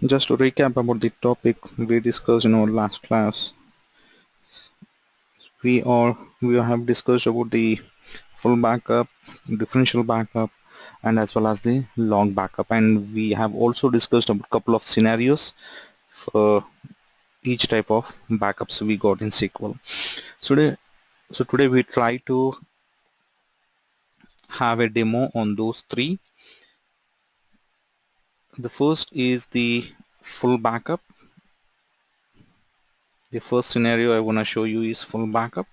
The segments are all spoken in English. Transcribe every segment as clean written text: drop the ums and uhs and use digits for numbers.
Just to recap about the topic we discussed in our last class, we have discussed about the full backup, differential backup, and as well as the long backup, and we have also discussed a couple of scenarios for each type of backups we got in SQL. Today we try to have a demo on those three. The first is the full backup. The first scenario I want to show you is full backup,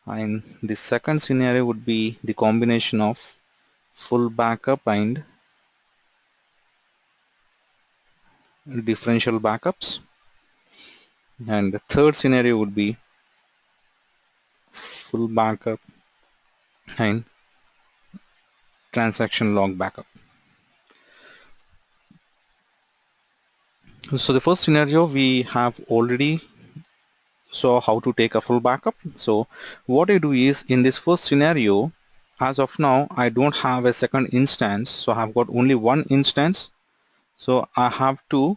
and the second scenario would be the combination of full backup and differential backups, and the third scenario would be full backup and transaction log backup. So the first scenario we have already saw how to take a full backup. So what I do is, in this first scenario, as of now I don't have a second instance, so I have got only one instance. So I have to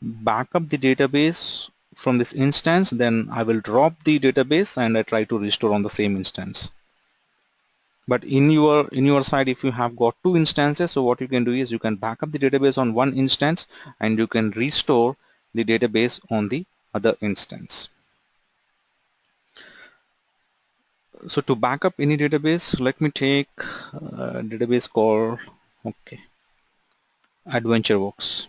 back up the database from this instance, then I will drop the database and I try to restore on the same instance. But in your side, if you have got two instances, so what you can do is you can back up the database on one instance and you can restore the database on the other instance. So to back up any database, let me take a database called AdventureWorks,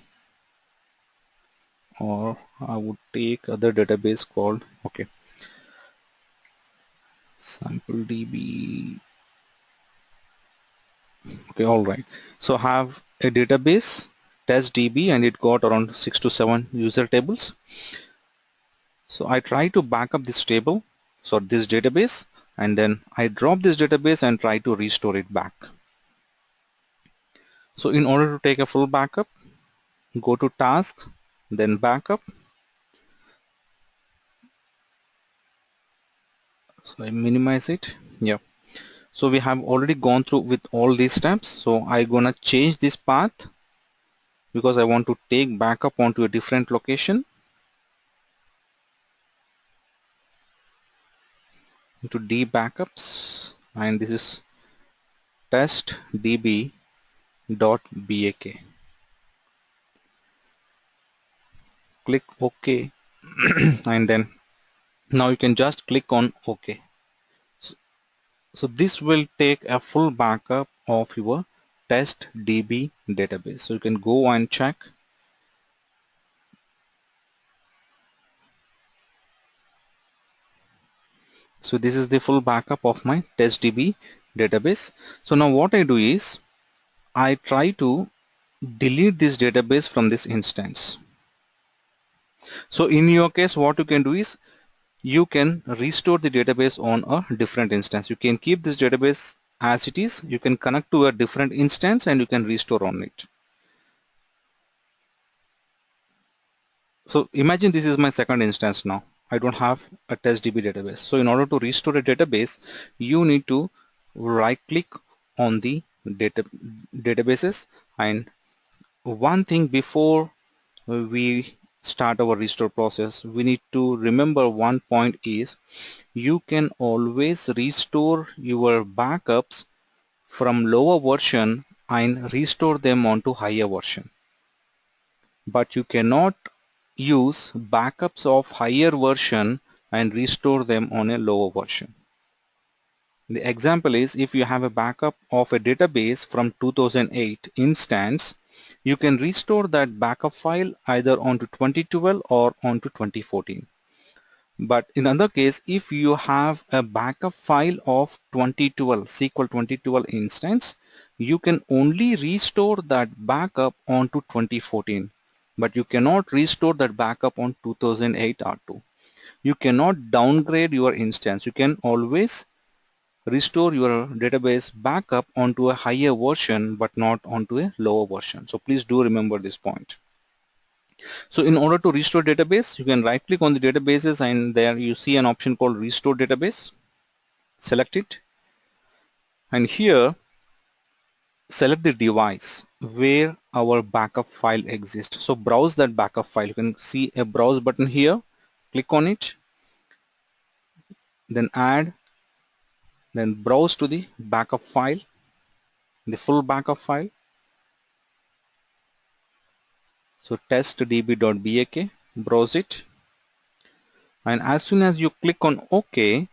or I would take other database called SampleDB. All right. So I have a database testDB and it got around 6 to 7 user tables. So I try to back up this table, so this database, and then I drop this database and try to restore it back. So in order to take a full backup, go to tasks, then backup. So I minimize it. Yeah. So we have already gone through with all these steps. So I'm gonna change this path because I want to take backup onto a different location. To D backups, and this is testdb.bak. Click OK and then now you can just click on OK. So this will take a full backup of your testdb database. So you can go and check. So this is the full backup of my testdb database. So now what I do is I try to delete this database from this instance. So in your case, what you can do is you can restore the database on a different instance. You can keep this database as it is. You can connect to a different instance and you can restore on it. So imagine this is my second instance now. I don't have a testdb database. So in order to restore a database, you need to right click on the databases. And one thing before we start our restore process, we need to remember one point is you can always restore your backups from lower version and restore them onto higher version. But you cannot use backups of higher version and restore them on a lower version. The example is, if you have a backup of a database from 2008 instance, you can restore that backup file either onto 2012 or onto 2014. But in other case, if you have a backup file of 2012 SQL 2012 instance, you can only restore that backup onto 2014, but you cannot restore that backup on 2008 R2. You cannot downgrade your instance. You can always restore your database backup onto a higher version but not onto a lower version. So please do remember this point. So in order to restore database, you can right click on the databases and there you see an option called restore database. Select it, and here select the device where our backup file exists. So browse that backup file. You can see a browse button here. Click on it, then add, then browse to the backup file, the full backup file. So testdb.bak, browse it, and as soon as you click on OK,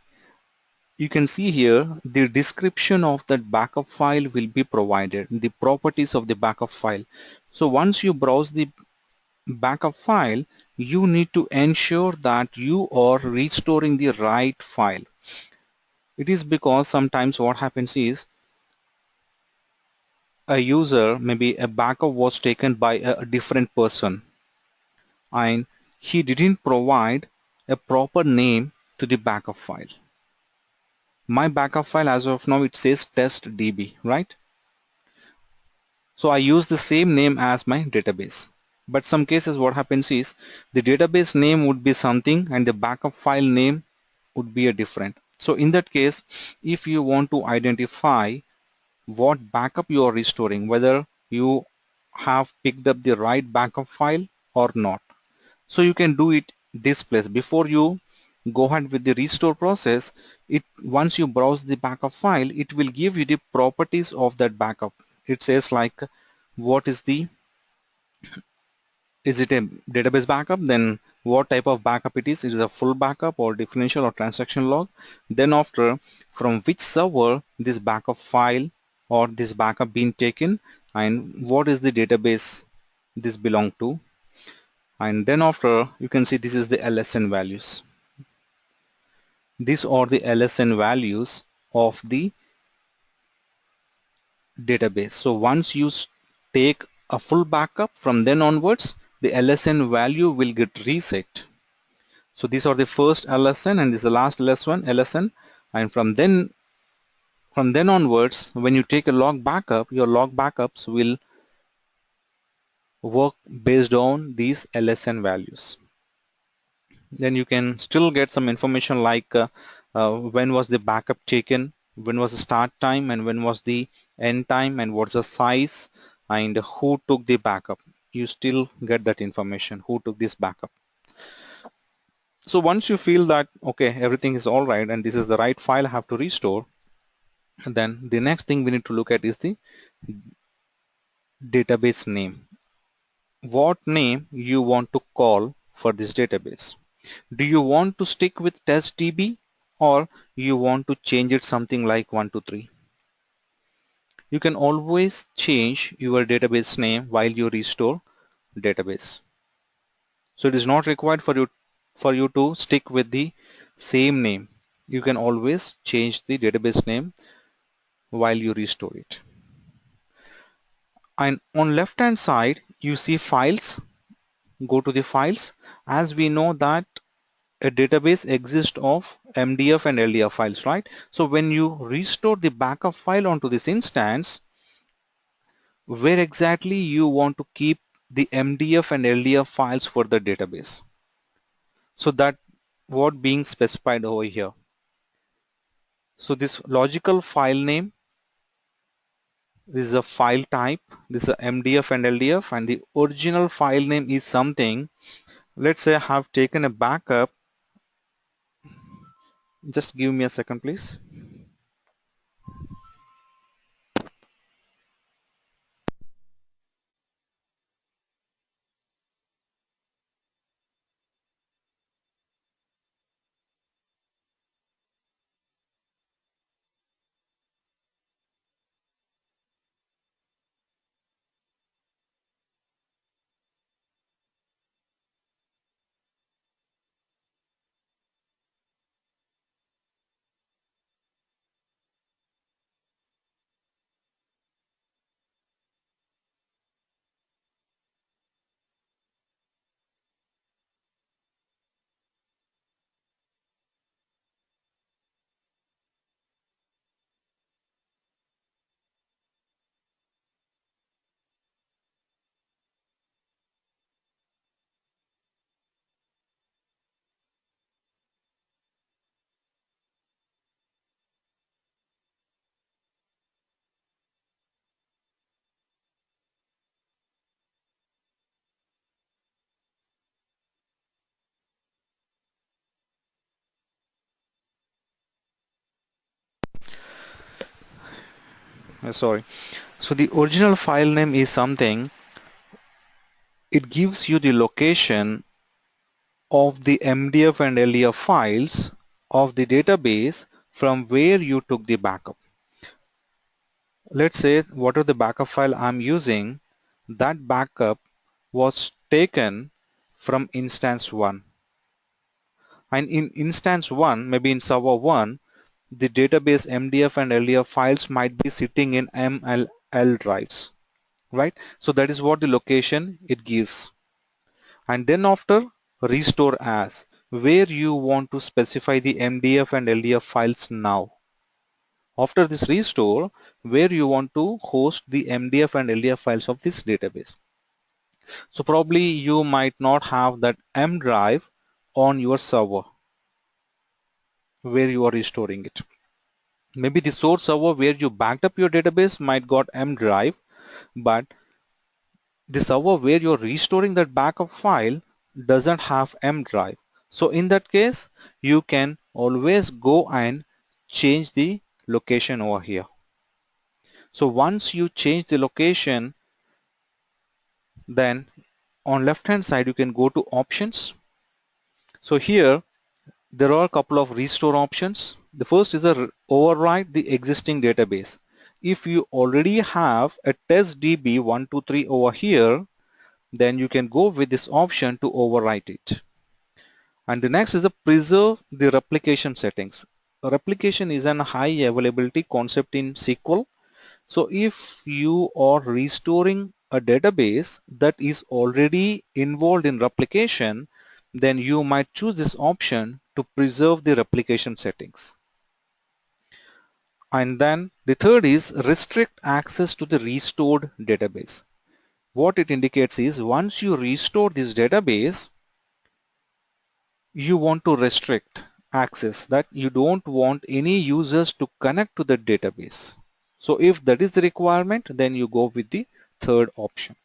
you can see here the description of that backup file will be provided, the properties of the backup file. So once you browse the backup file, you need to ensure that you are restoring the right file. It is because sometimes what happens is a user, maybe a backup was taken by a different person, and he didn't provide a proper name to the backup file. My backup file as of now, it says testdb, right? So I use the same name as my database. But some cases what happens is the database name would be something and the backup file name would be a different. So in that case, if you want to identify what backup you are restoring, whether you have picked up the right backup file or not. So you can do it this place. Before you go ahead with the restore process, it once you browse the backup file, it will give you the properties of that backup. It says like what is it a database backup, then what type of backup it is a full backup or differential or transaction log, then after from which server this backup file or this backup being taken, and what is the database this belong to, and then after you can see this is the LSN values. These are the LSN values of the database. So once you take a full backup, from then onwards the LSN value will get reset. So these are the first LSN and this is the last LSN, and from then onwards when you take a log backup, your log backups will work based on these LSN values. Then you can still get some information like when was the backup taken, when was the start time, and when was the end time, and what's the size, and who took the backup. You still get that information, who took this backup. So once you feel that okay, everything is all right and this is the right file I have to restore, then the next thing we need to look at is the database name. What name you want to call for this database? Do you want to stick with testdb or you want to change it something like 123? You can always change your database name while you restore database. So it is not required for you to stick with the same name. You can always change the database name while you restore it. And on left hand side you see files. Go to the files. As we know that a database exists of MDF and LDF files, right? So when you restore the backup file onto this instance, where exactly you want to keep the MDF and LDF files for the database? So that what being specified over here. So this logical file name, this is a file type, this is a MDF and LDF, and the original file name is something. Let's say I have taken a backup. Just give me a second, please. sorry. So the original file name is something, it gives you the location of the MDF and LEF files of the database from where you took the backup. Let's say whatever the backup file I'm using, that backup was taken from instance 1. And in instance 1, maybe in server 1, the database MDF and LEF files might be sitting in MLL drives, right? So that is what the location it gives. And then after, restore as, where you want to specify the MDF and LEF files now. After this restore, where you want to host the MDF and LEF files of this database. So probably you might not have that M drive on your server where you are restoring it. Maybe the source server where you backed up your database might got M drive, but the server where you're restoring that backup file doesn't have M drive. So in that case, you can always go and change the location over here. So once you change the location, then on left hand side you can go to options. So here there are a couple of restore options. The first is a override the existing database. If you already have a testdb123 over here, then you can go with this option to overwrite it. And the next is a preserve the replication settings. Replication is an high availability concept in SQL. So if you are restoring a database that is already involved in replication, then you might choose this option to preserve the replication settings. And then the third is restrict access to the restored database. What it indicates is once you restore this database, you want to restrict access, that you don't want any users to connect to the database. So if that is the requirement, then you go with the third option.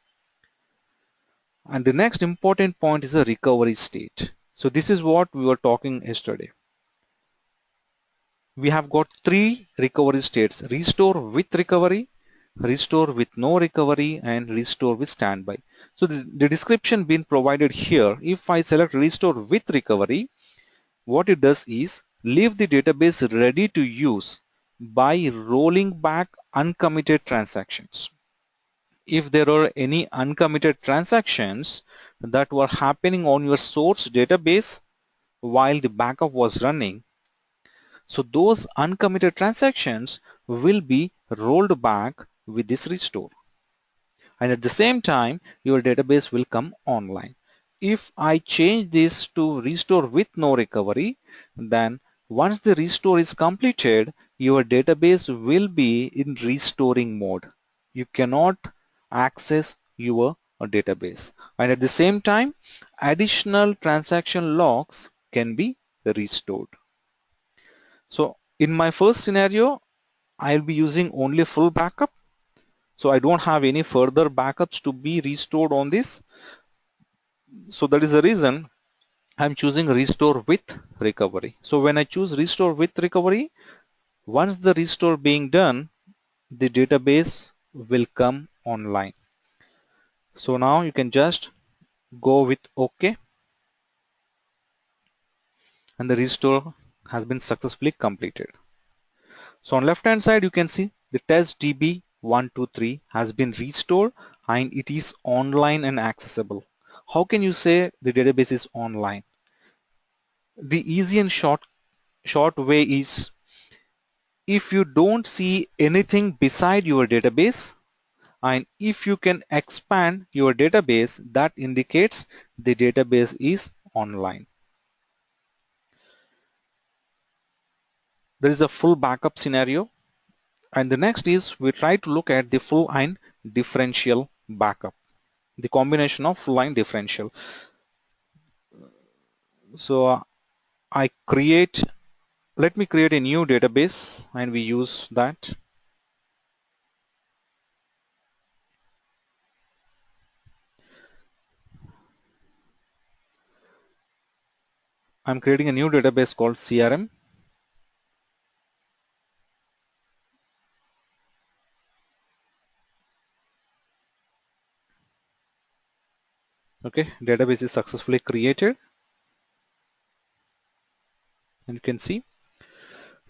And the next important point is a recovery state. So this is what we were talking yesterday. We have got three recovery states: restore with recovery, restore with no recovery, and restore with standby. So the description being provided here, if I select restore with recovery, what it does is leave the database ready to use by rolling back uncommitted transactions. If there are any uncommitted transactions that were happening on your source database while the backup was running, so those uncommitted transactions will be rolled back with this restore. And at the same time, your database will come online. If I change this to restore with no recovery, then once the restore is completed, your database will be in restoring mode. You cannot access your database. And at the same time, additional transaction logs can be restored. So in my first scenario, I'll be using only full backup. So I don't have any further backups to be restored on this. So that is the reason I'm choosing restore with recovery. So when I choose restore with recovery, once the restore being done, the database will come online. So now you can just go with OK, and the restore has been successfully completed. So on left hand side you can see the test DB123 has been restored and it is online and accessible. How can you say the database is online? The easy and short way is, if you don't see anything beside your database and if you can expand your database, that indicates the database is online. There is a full backup scenario, and the next is we try to look at the full and differential backup, the combination of full and differential. So let me create a new database and we use that. I'm creating a new database called CRM. Okay, database is successfully created, and you can see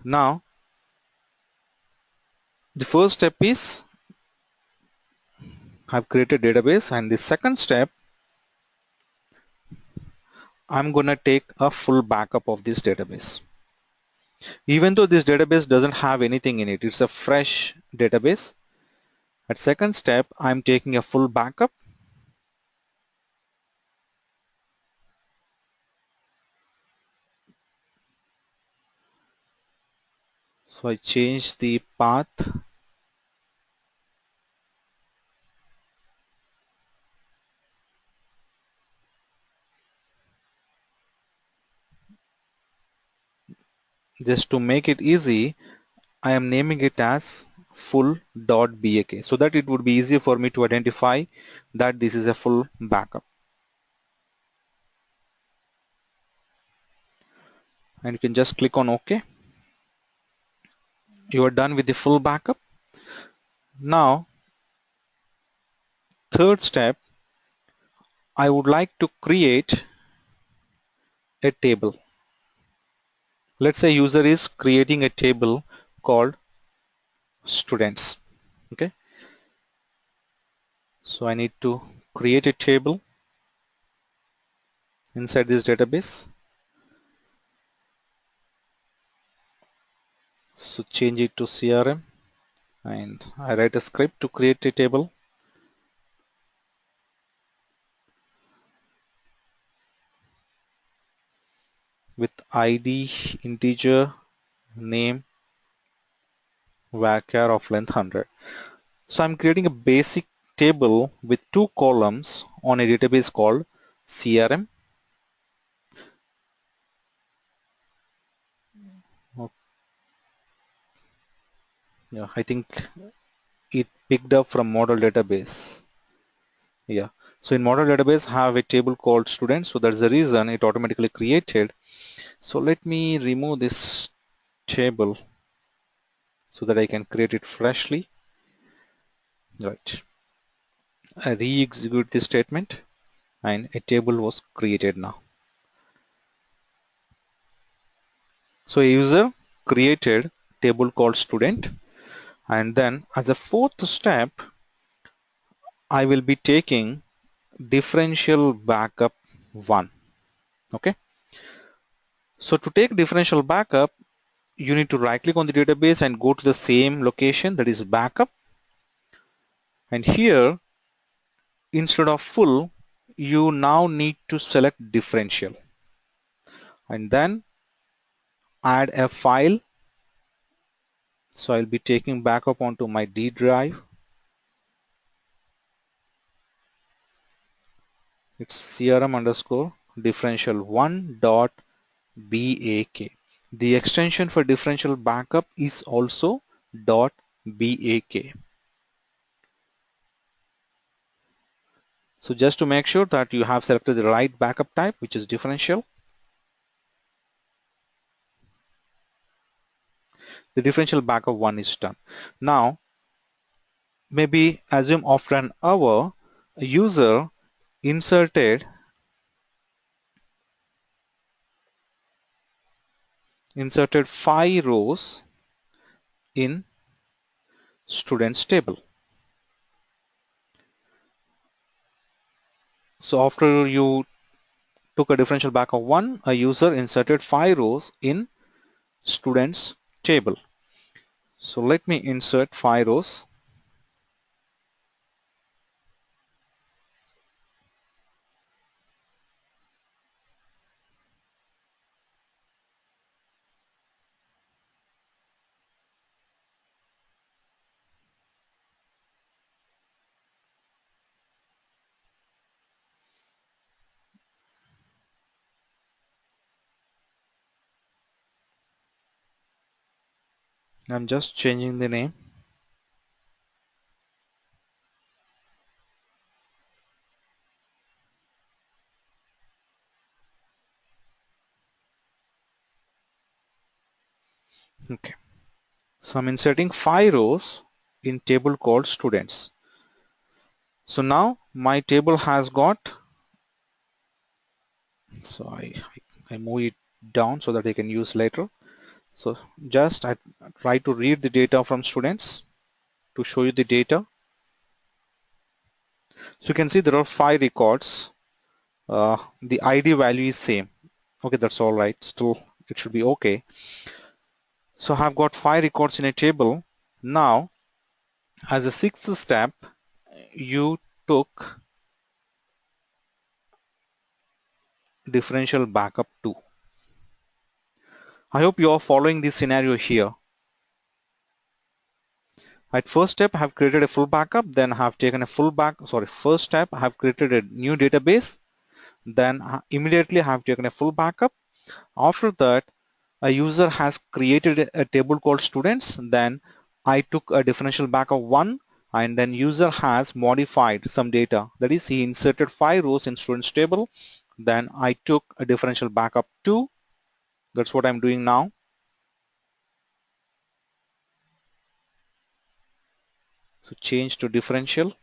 now the first step is I've created database, and the second step I'm gonna take a full backup of this database. Even though this database doesn't have anything in it, it's a fresh database. At second step, I'm taking a full backup. So I change the path just to make it easy. I am naming it as full.bak so that it would be easier for me to identify that this is a full backup. And you can just click on OK. You are done with the full backup. Now, third step, I would like to create a table. Let's say user is creating a table called students. Okay, so I need to create a table inside this database. So change it to CRM, and I write a script to create a table. With ID, integer, name, varchar of length 100. So I'm creating a basic table with two columns on a database called CRM. Oh, yeah, I think it picked up from model database. Yeah, so in model database have a table called students, so that's the reason it automatically created. So let me remove this table so that I can create it freshly. Right, I re-execute this statement and a table was created now. So a user created table called student, and then as a fourth step I will be taking differential backup 1. Okay, so to take differential backup you need to right click on the database and go to the same location, that is backup, and here instead of full you now need to select differential and then add a file. So I'll be taking backup onto my D drive. It's crm underscore differential 1 dot BAK. The extension for differential backup is also .BAK. So just to make sure that you have selected the right backup type, which is differential, the differential backup 1 is done. Now, maybe assume after an hour, a user inserted inserted 5 rows in students table. So after you took a differential backup 1, a user inserted 5 rows in students table. So let me insert 5 rows. I'm just changing the name. Okay. So I'm inserting 5 rows in table called students. So now my table has got So I move it down so that they can use later. So just I try to read the data from students to show you the data. So you can see there are 5 records. The ID value is same. Okay, that's all right. Still, it should be okay. So I've got 5 records in a table. Now, as a 6th step, you took differential backup 2. I hope you are following this scenario here. At first step, I have created a full backup, then I have taken a first step, I have created a new database, then immediately I have taken a full backup. After that, a user has created a table called students, then I took a differential backup 1, and then user has modified some data. That is, he inserted 5 rows in students table, then I took a differential backup 2. That's what I'm doing now. So change to differential,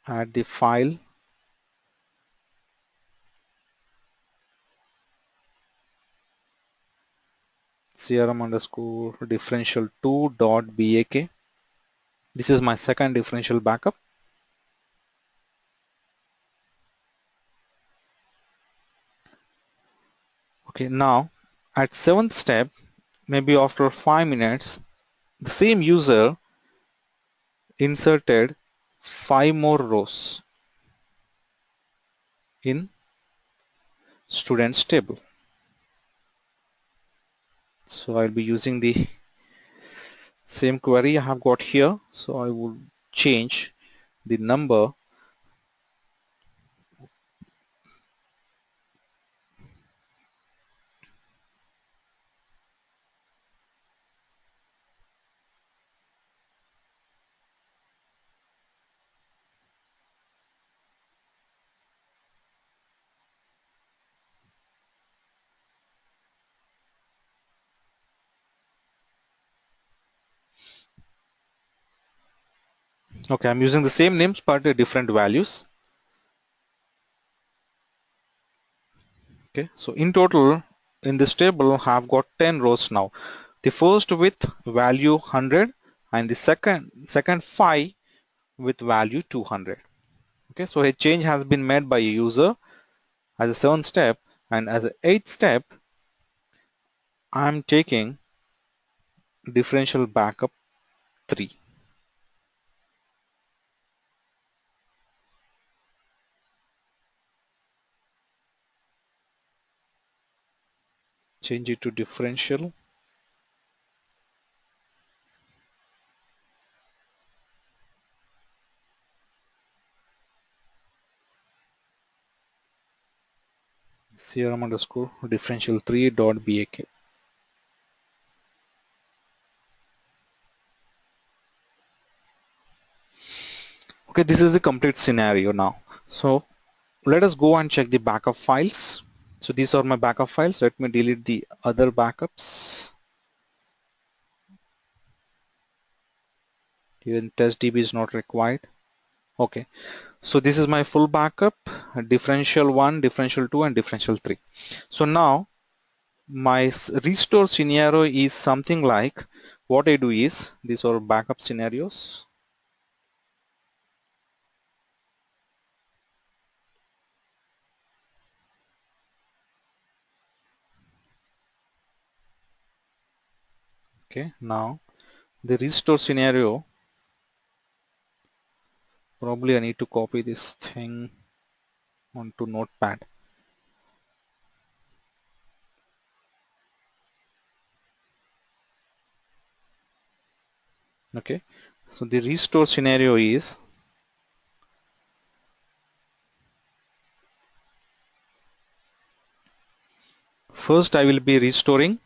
add the file, crm underscore differential 2.bak. This is my second differential backup. Okay, now at 7th step, maybe after 5 minutes, the same user inserted 5 more rows in students table. So I'll be using the same query I have got here. So I will change the number Okay, I'm using the same names but different values. Okay, so in total in this table I've got 10 rows now. The first with value 100 and the second 5 with value 200. Okay, so a change has been made by a user as a 7th step, and as an 8th step I'm taking differential backup 3. Change it to differential. crm underscore differential 3.bak. Okay, this is the complete scenario now. So let us go and check the backup files. So these are my backup files. Let me delete the other backups. Even testdb is not required. Okay, so this is my full backup, differential 1, differential 2 and differential 3. So now my restore scenario is something like, what I do is, these are backup scenarios. Okay, now the restore scenario, probably I need to copy this thing onto notepad. Okay, so the restore scenario is, first I will be restoring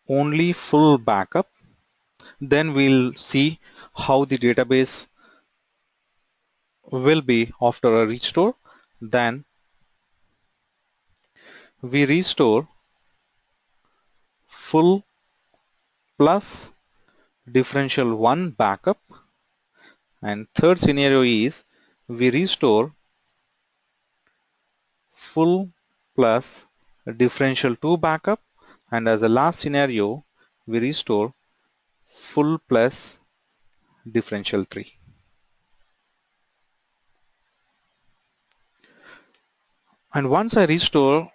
only full backup, then we'll see how the database will be after a restore. Then we restore full plus differential 1 backup, And third scenario is we restore full plus differential 2 backup, and as a last scenario we restore full plus differential 3. And once I restore,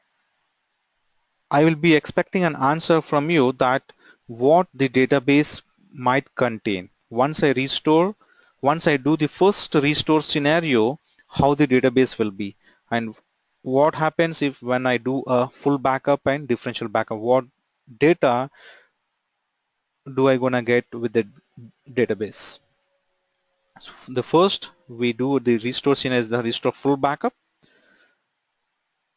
I will be expecting an answer from you that what the database might contain. Once I restore, once I do the first restore scenario, how the database will be, and what happens if when I do a full backup and differential backup, what data do I gonna get with the database. So the first we do the restore scenario is the restore full backup.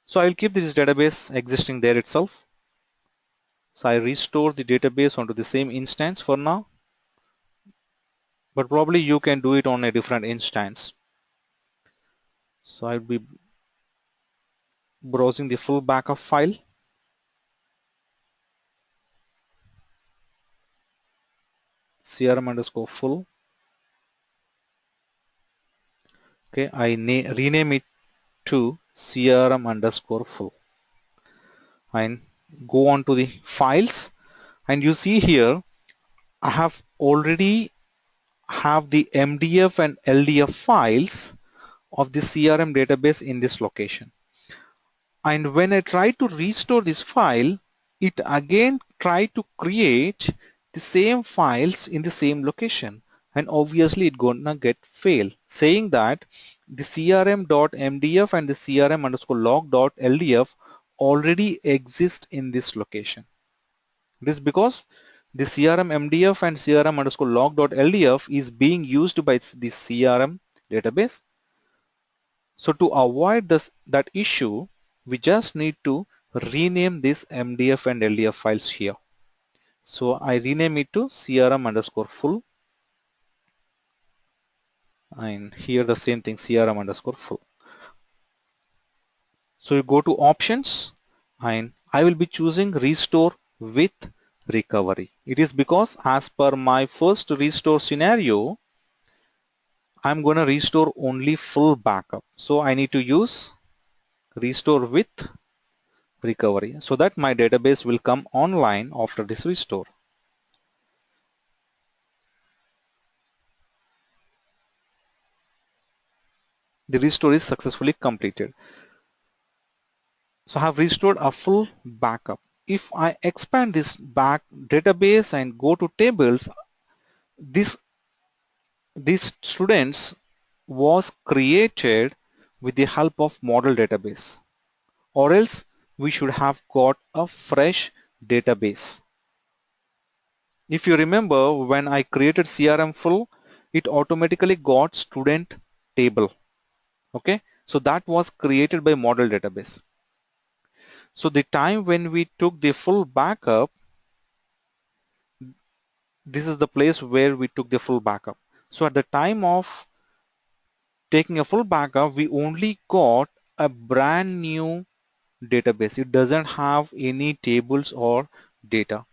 So I'll keep this database existing there itself. So I restore the database onto the same instance for now, but probably you can do it on a different instance. So I'll be browsing the full backup file. CRM underscore full. Okay, I rename it to CRM underscore full and go on to the files, and you see here I have already have the MDF and LDF files of the CRM database in this location. And when I try to restore this file, it again try to create the same files in the same location, and obviously it gonna get fail, saying that the crm.mdf and the crm underscore log.ldf already exist in this location. This is because the crm mdf and crm underscore log.ldf is being used by the crm database. So to avoid that issue, we just need to rename this MDF and LDF files here. So I rename it to CRM underscore full, and here the same thing, CRM underscore full. So you go to options, and I will be choosing restore with recovery. It is because as per my first restore scenario, I'm going to restore only full backup. So I need to use restore with recovery so that my database will come online after this restore. The restore is successfully completed. So I have restored a full backup. If I expand this back database and go to tables, these students was created with the help of model database, or else we should have got a fresh database. If you remember, when I created CRM full, it automatically got student table. Okay, so that was created by model database. So the time when we took the full backup, this is the place where we took the full backup. So at the time of taking a full backup, we only got a brand new database. It doesn't have any tables or data.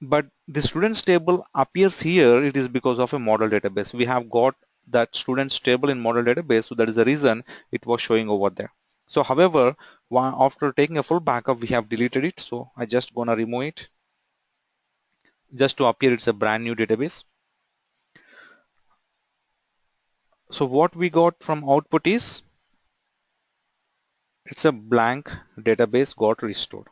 But the students table appears here, it is because of a model database. We have got that students table in model database, so that is the reason it was showing over there. So however, after taking a full backup, we have deleted it, so I just gonna remove it just to appear it's a brand new database. So what we got from output is it's a blank database got restored.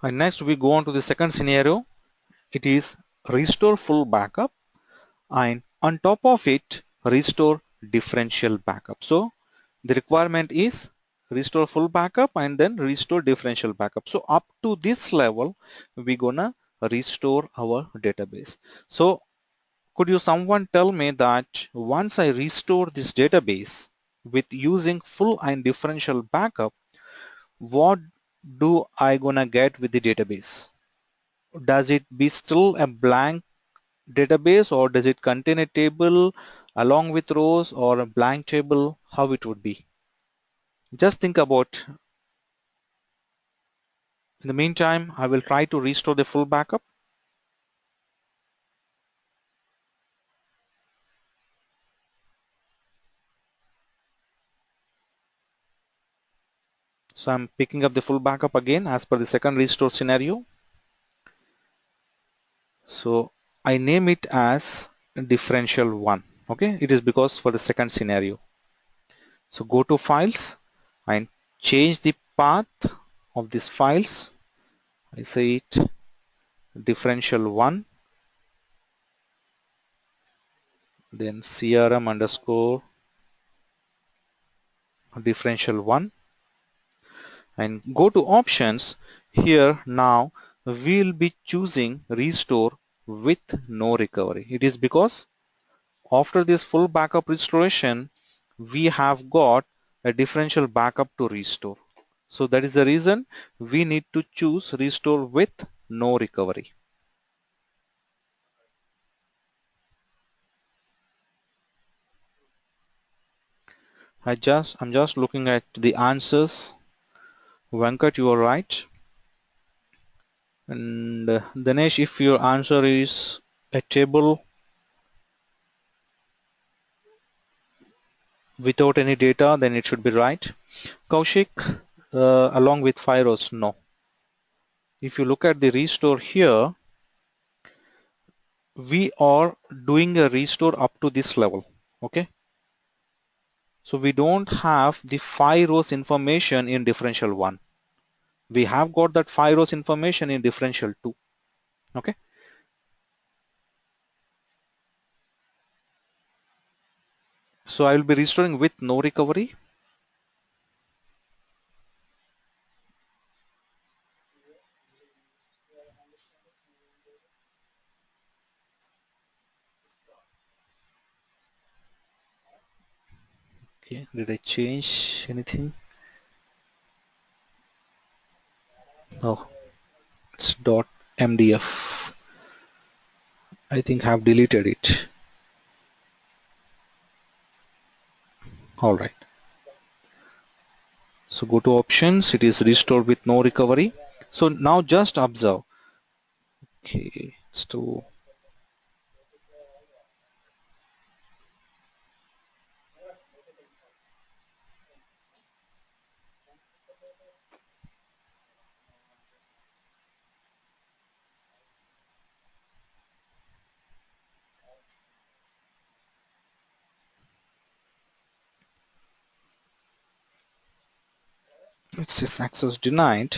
And next we go on to the second scenario. It is restore full backup, and on top of it restore differential backup. So the requirement is restore full backup and then restore differential backup. So up to this level we gonna restore our database. So could you someone tell me that once I restore this database with using full and differential backup, what do I gonna get with the database? Does it be still a blank database, or does it contain a table along with rows, or a blank table? How it would be? Just think about. In the meantime, I will try to restore the full backup. So I'm picking up the full backup again as per the second restore scenario. So I name it as differential 1. Okay, it is because for the second scenario. So go to files and change the path of these files. I say it differential 1, then crm underscore differential 1, and go to options. Here now we'll be choosing restore with no recovery. It is because after this full backup restoration we have got a differential backup to restore. So that is the reason we need to choose restore with no recovery. I'm just looking at the answers. Venkat, you are right. And Dinesh, if your answer is a table without any data, then it should be right. Kaushik, along with Fyros, no. If you look at the restore here, we are doing a restore up to this level. Okay. So we don't have the 5 rows information in differential 1. We have got that 5 rows information in differential 2. Okay. So I will be restoring with no recovery. Okay, did I change anything? Oh, it's .mdf. I think I have deleted it. All right. So go to options. It is restore with no recovery. So now just observe. Okay, so it says access denied.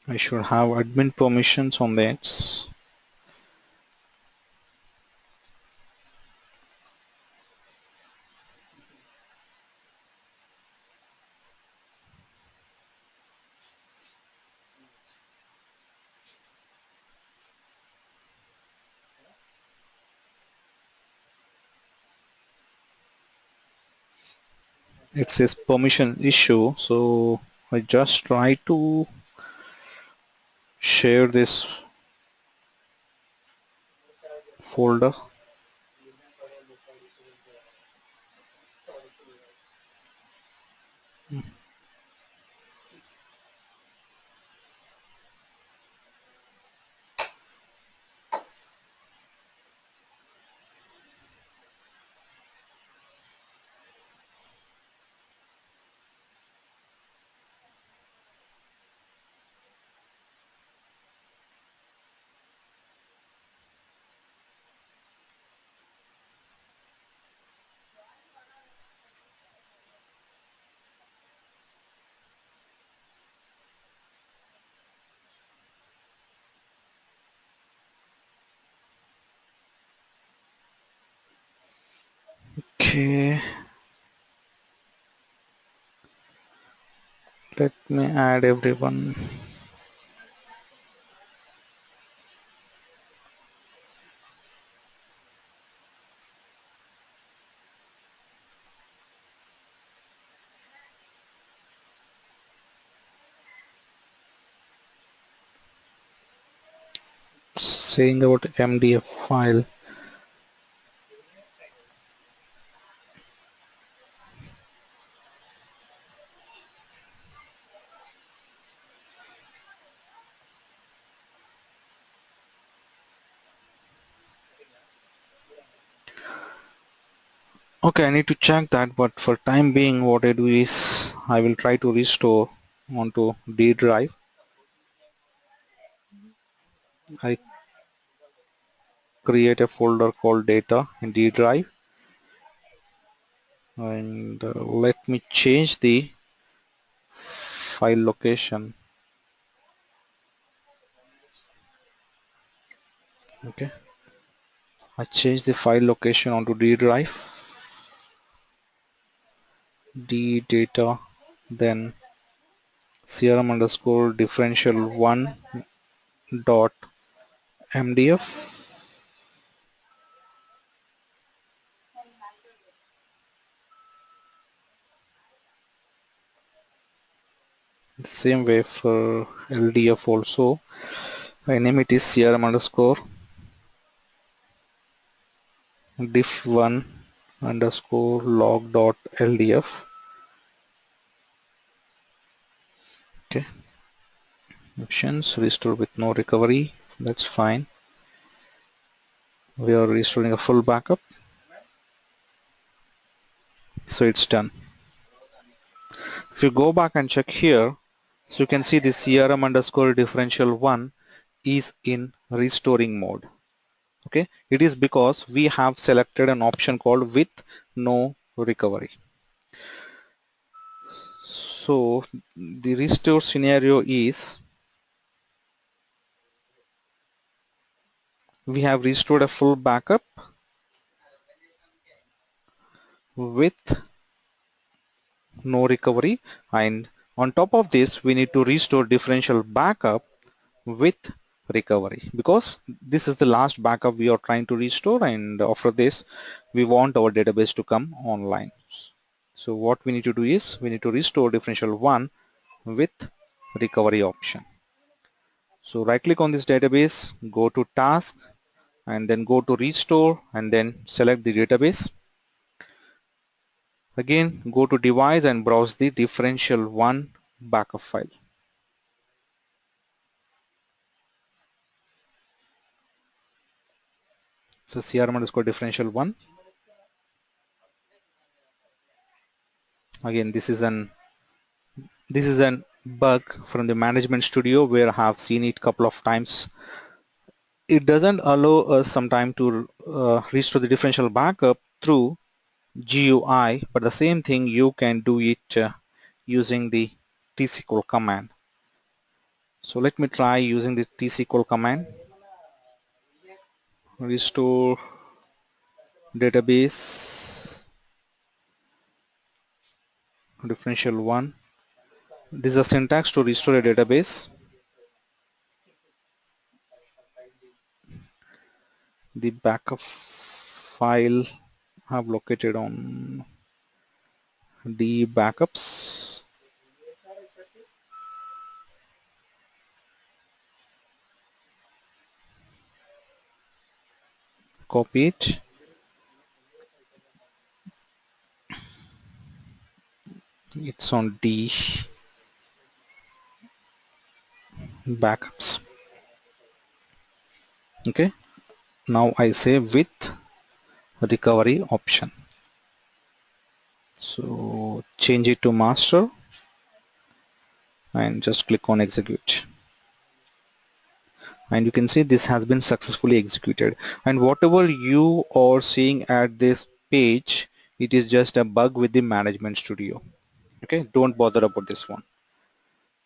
I should have admin permissions on that. It says permission issue. So I just try to share this folder. Okay, let me add everyone. saying about MDF file. Okay, I need to check that, but for time being what I do is I will try to restore onto D drive. I create a folder called data in D drive, and let me change the file location. Okay, I change the file location onto D drive, D data, then crm underscore differential one dot mdf. Same way for ldf also. I name it is crm underscore diff1 underscore log dot ldf. Okay, options restore with no recovery, that's fine. We are restoring a full backup, so it's done. If you go back and check here, so you can see the crm underscore differential 1 is in restoring mode. Okay, it is because we have selected an option called with no recovery. So the restore scenario is we have restored a full backup with no recovery, and on top of this we need to restore differential backup with recovery, because this is the last backup we are trying to restore, and after this we want our database to come online. So what we need to do is we need to restore differential 1 with recovery option. So right click on this database, go to task, and then go to restore, and then select the database. Again go to device and browse the differential 1 backup file. So crm underscore differential 1. Again this is an bug from the management studio where I have seen it couple of times. It doesn't allow us sometime to restore the differential backup through GUI, but the same thing you can do it using the tsql command. So let me try using the tsql command. Restore database differential 1. This is a syntax to restore a database. The backup file I have located on D backups. Copy it. It's on D backups. Okay. Now I say with recovery option. So change it to master and just click on execute. And you can see this has been successfully executed, and whatever you are seeing at this page, it is just a bug with the management studio. Okay, don't bother about this one.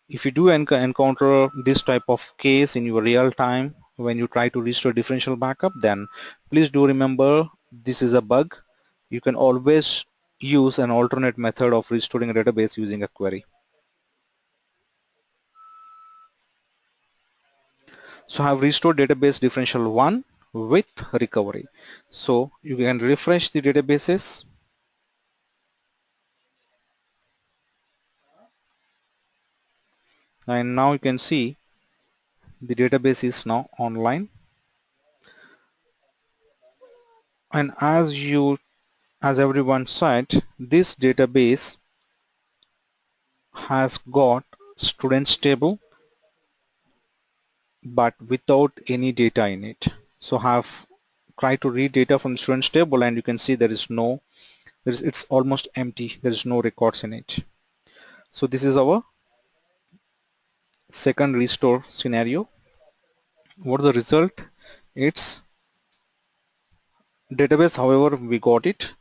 If you do encounter this type of case in your real time when you try to restore differential backup, then please do remember this is a bug. You can always use an alternate method of restoring a database using a query. So I have restored database differential 1 with recovery. So you can refresh the databases. And now you can see the database is now online. And as everyone said, this database has got students table but without any data in it. So have tried to read data from the students table and you can see it's almost empty. There is no records in it. So this is our second restore scenario. What is the result? It's database, however we got it.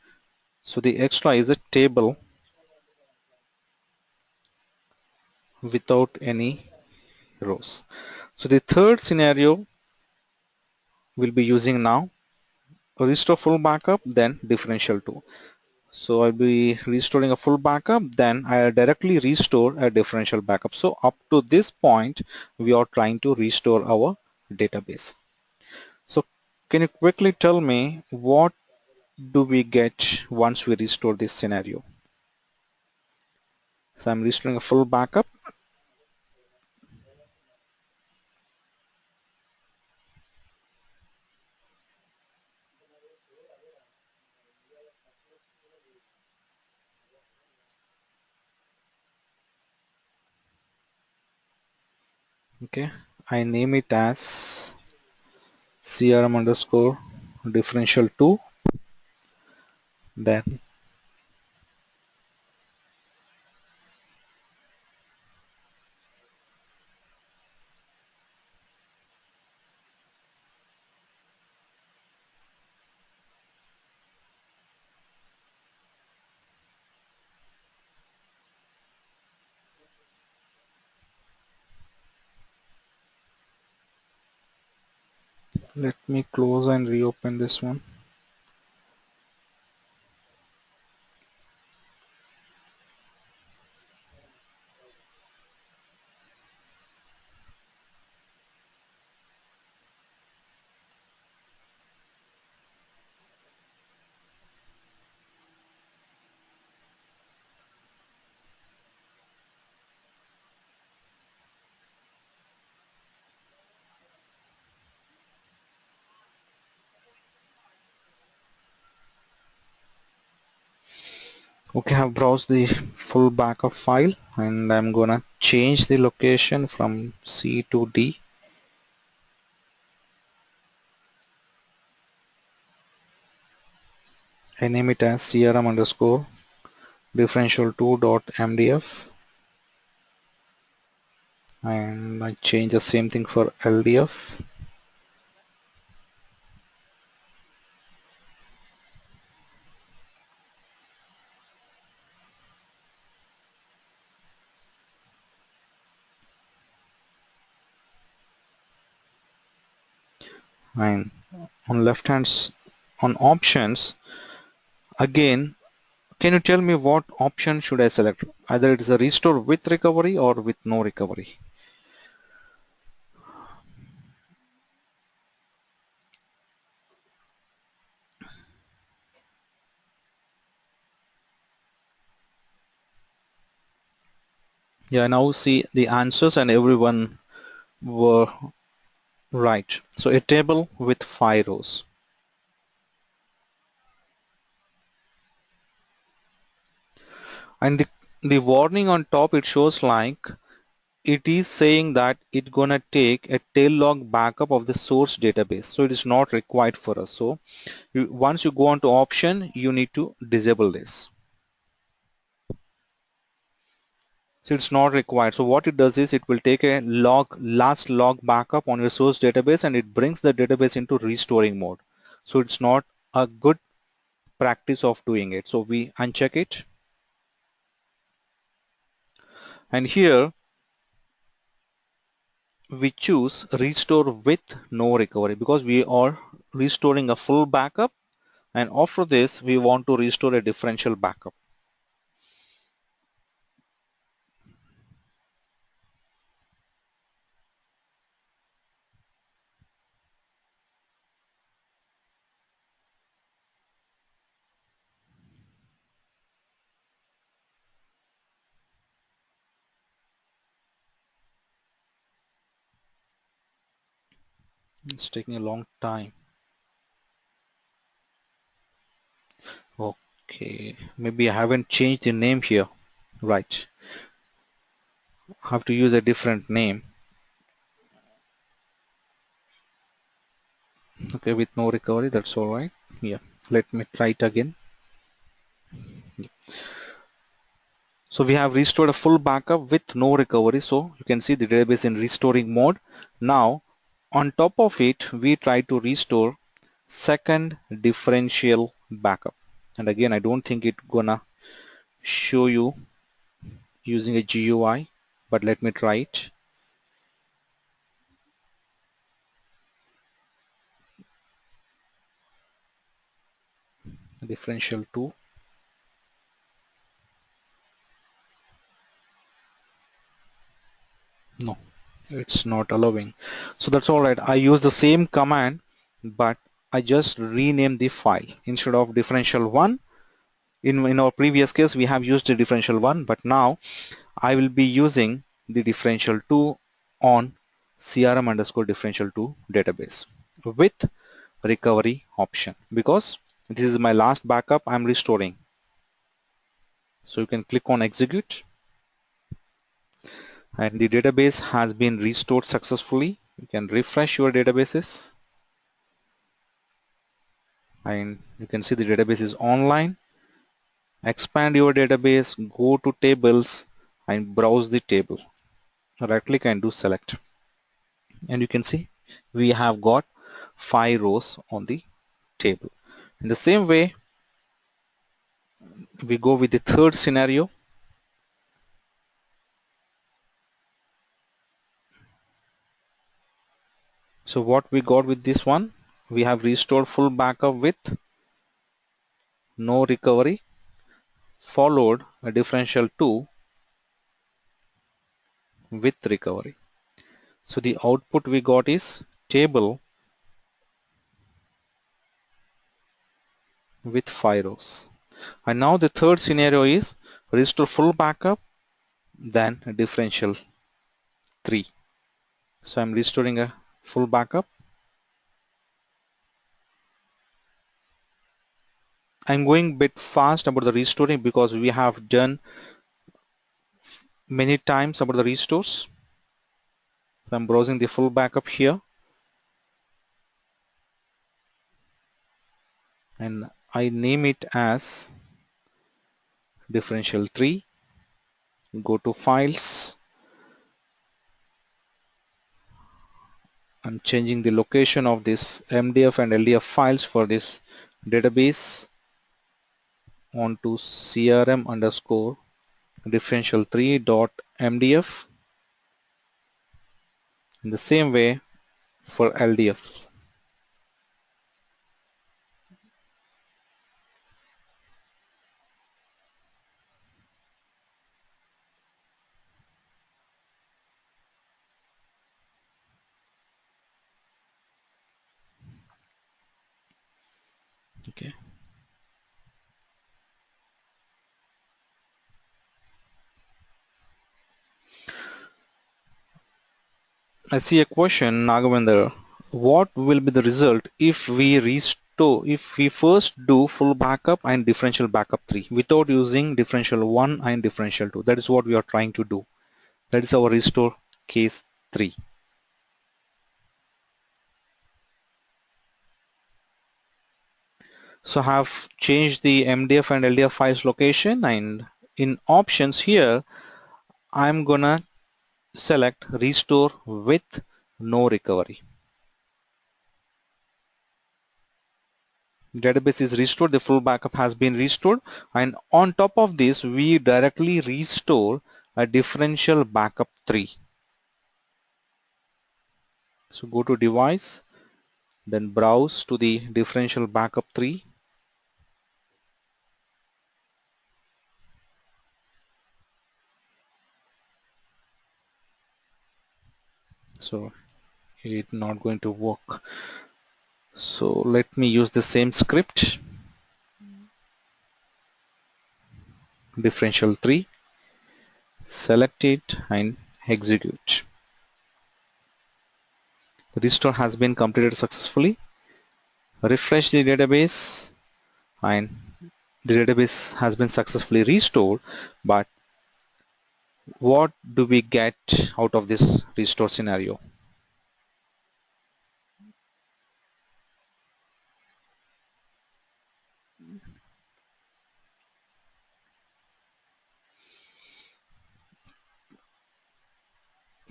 So the extra is a table without any rows. So the third scenario we'll be using now, restore full backup, then differential 2. So I'll be restoring a full backup, then I'll directly restore a differential backup. So up to this point, we are trying to restore our database. So can you quickly tell me what do we get once we restore this scenario? So I'm restoring a full backup. Okay, I name it as CRM underscore differential 2. Then let me close and reopen this one. Okay, I've browsed the full backup file and I'm gonna change the location from C to D. I name it as CRM underscore differential2.mdf and I change the same thing for LDF. And on left hands, on options, again, can you tell me what option should I select? Either it is a restore with recovery or with no recovery. Yeah, now see the answers and everyone were right. So a table with 5 rows. And the warning on top, it shows like it is saying that it's gonna take a tail log backup of the source database. So it is not required for us. So once you go on to option, you need to disable this. So it's not required. So what it does is it will take a last log backup on your source database and it brings the database into restoring mode. So it's not a good practice of doing it. So we uncheck it. And here we choose restore with no recovery because we are restoring a full backup, and after this we want to restore a differential backup. It's taking a long time. Okay, maybe I haven't changed the name here. Right, I have to use a different name. Okay, with no recovery, that's all right. Yeah, let me try it again. So we have restored a full backup with no recovery. So you can see the database in restoring mode. Now on top of it, we try to restore second differential backup. And again, I don't think it's gonna show you using a GUI, but let me try it. Differential 2. No, it's not allowing. So that's all right. I use the same command, but I just rename the file. Instead of differential 1, in our previous case, we have used the differential 1, but now I will be using the differential 2 on CRM underscore differential 2 database with recovery option, because this is my last backup I'm restoring. So you can click on execute and the database has been restored successfully. You can refresh your databases and you can see the database is online. Expand your database, go to tables and browse the table. Right click and do select. And you can see we have got 5 rows on the table. In the same way, we go with the third scenario. So what we got with this one, we have restored full backup with no recovery, followed a differential 2 with recovery. So the output we got is table with 5 rows. And now the third scenario is restore full backup, then a differential 3. So I'm restoring a full backup. I'm going a bit fast about the restoring because we have done many times about the restores. So I'm browsing the full backup here and I name it as differential 3. Go to files. I'm changing the location of this MDF and LDF files for this database onto CRM underscore differential 3.mdf. In the same way for LDF. Okay. I see a question, Nagavinder. What will be the result if we restore, if we first do full backup and differential backup 3 without using differential 1 and differential 2? That is what we are trying to do. That is our restore case 3. So I have changed the MDF and LDF files location, and in options here I'm gonna select restore with no recovery. Database is restored, the full backup has been restored, and on top of this we directly restore a differential backup 3. So go to device, then browse to the differential backup 3. So it's not going to work. So let me use the same script, differential 3, select it and execute. The restore has been completed successfully. Refresh the database and the database has been successfully restored, but what do we get out of this restore scenario?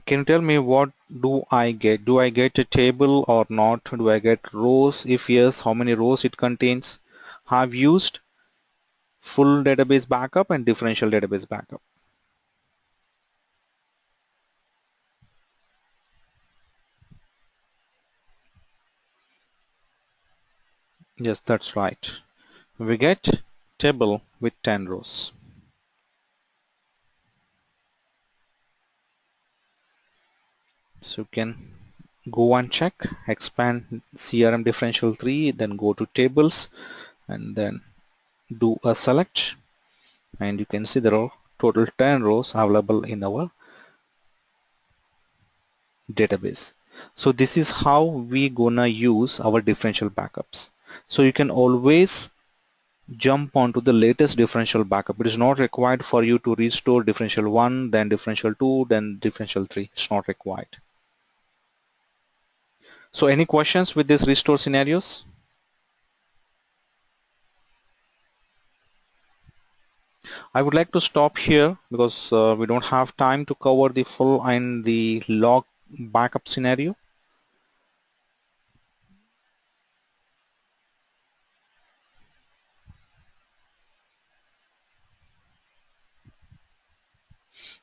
Can you tell me what do I get? Do I get a table or not? Do I get rows? If yes, how many rows it contains? Have used full database backup and differential database backup. Yes, that's right. We get table with 10 rows. So you can go and check, expand CRM differential 3, then go to tables and then do a select, and you can see there are total 10 rows available in our database. So this is how we gonna use our differential backups. So you can always jump onto the latest differential backup. It is not required for you to restore differential 1, then differential 2, then differential 3. It's not required. So any questions with these restore scenarios? I would like to stop here because we don't have time to cover the full and the log backup scenario.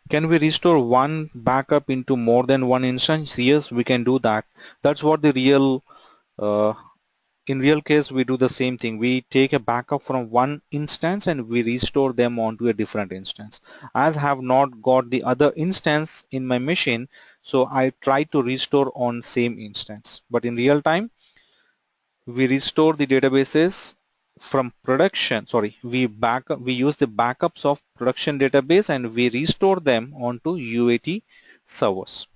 Can we restore one backup into more than one instance? Yes, we can do that. That's what the real uh, in real case we do the same thing. We take a backup from one instance and we restore them onto a different instance. As I have not got the other instance in my machine, so I try to restore on same instance. But in real time, we restore the databases from production. Sorry, we use the backups of production database and we restore them onto UAT servers.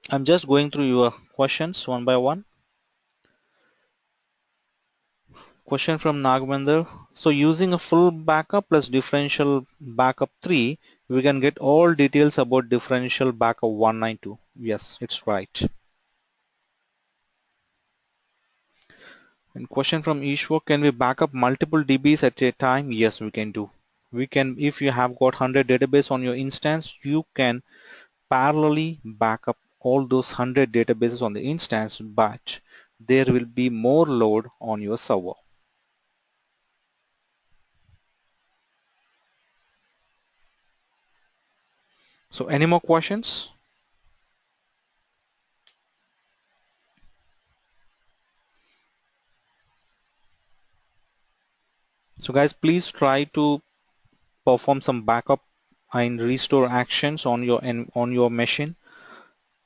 I'm just going through your questions one by one. Question from Nagmender. So using a full backup plus differential backup 3, we can get all details about differential backup 192. Yes, it's right. And question from Ishwar, can we backup multiple DBs at a time? Yes, we can do. We can, if you have got 100 database on your instance, you can parallelly backup all those 100 databases on the instance, but there will be more load on your server. So any more questions? So guys, please try to perform some backup and restore actions on your machine.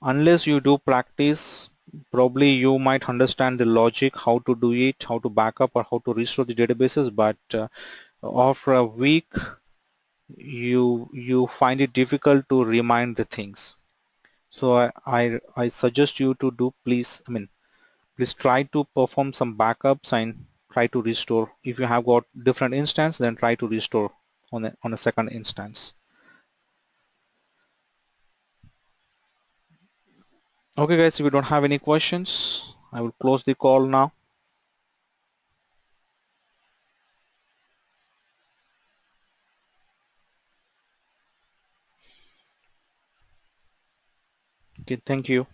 Unless you do practice, probably you might understand the logic, how to do it, how to backup or how to restore the databases, but after a week you find it difficult to remind the things. So I suggest you to do, please try to perform some backups and try to restore. If you have got different instance, then try to restore on a second instance. Okay guys, if you don't have any questions, I will close the call now. Okay, thank you.